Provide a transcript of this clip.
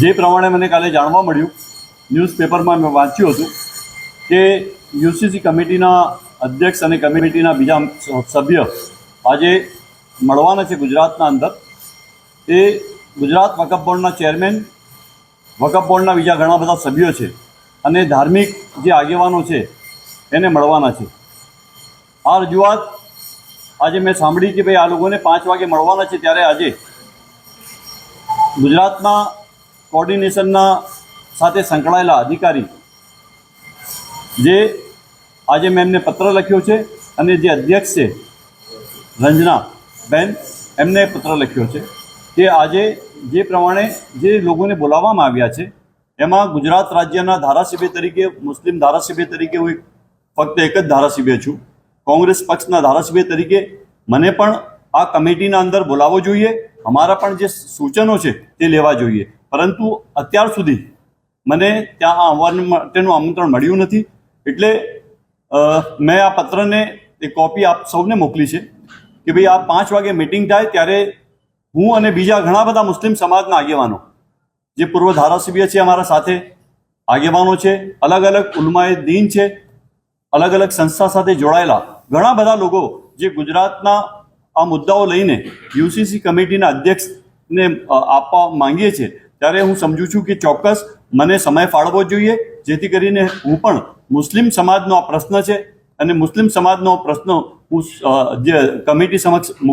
જે પ્રમાણે મને કાલે જાણવા મળ્યું, ન્યૂઝપેપરમાં મેં વાંચ્યું હતું કે યુસીસી કમિટીના અધ્યક્ષ અને કમિટીના બીજા સભ્ય આજે મળવાના છે ગુજરાતના અંદર. એ ગુજરાત વકફ બોર્ડના ચેરમેન, વકફ બોર્ડના બીજા ઘણા બધા સભ્યો છે અને ધાર્મિક જે આગેવાનો છે એને મળવાના છે. આ રજૂઆત આજે મેં સાંભળી કે ભાઈ આ લોકોને 5 વાગે મળવાના છે, ત્યારે આજે ગુજરાતના કોર્ડિનેશનના સાથે સંકળાયેલા અધિકારી જે આજે મેં એમને પત્ર લખ્યો છે અને જે અધ્યક્ષ છે રંજનાબેન, એમને પત્ર લખ્યો છે કે આજે જે પ્રમાણે જે લોકોને બોલાવવામાં આવ્યા છે એમાં ગુજરાત રાજ્યના ધારાસભ્ય તરીકે, મુસ્લિમ ધારાસભ્ય તરીકે હું ફક્ત એક જ ધારાસભ્ય છું. કોંગ્રેસ પક્ષના ધારાસભ્ય તરીકે મને પણ આ કમિટીના અંદર બોલાવવો જોઈએ. અમારા પણ જે સૂચનો છે તે લેવા જોઈએ. પરંતુ અત્યાર સુધી મને ત્યાં આવવા માટેનું આમંત્રણ મળ્યું નથી. એટલે મેં આ પત્રને એક કોપી આપ સૌને મોકલી છે કે ભાઈ આ 5 વાગે મિટિંગ થાય ત્યારે હું અને બીજા ઘણા બધા મુસ્લિમ સમાજના આગેવાનો, જે પૂર્વ ધારાસભ્ય છે, અમારા સાથે આગેવાનો છે, અલગ અલગ ઉલમાએ દીન છે, અલગ અલગ સંસ્થા સાથે જોડાયેલા ઘણા બધા લોકો જે ગુજરાતના આ મુદ્દાઓ લઈને યુસીસી કમિટીના અધ્યક્ષને આપવા માંગીએ છીએ, ત્યારે હું સમજું છું કે ચોક્કસ મને સમય ફાળવવો જોઈએ, જેથી કરીને હું પણ મુસ્લિમ સમાજનો આ પ્રશ્ન છે અને મુસ્લિમ સમાજનો પ્રશ્ન હું જે કમિટી સમક્ષ મૂકી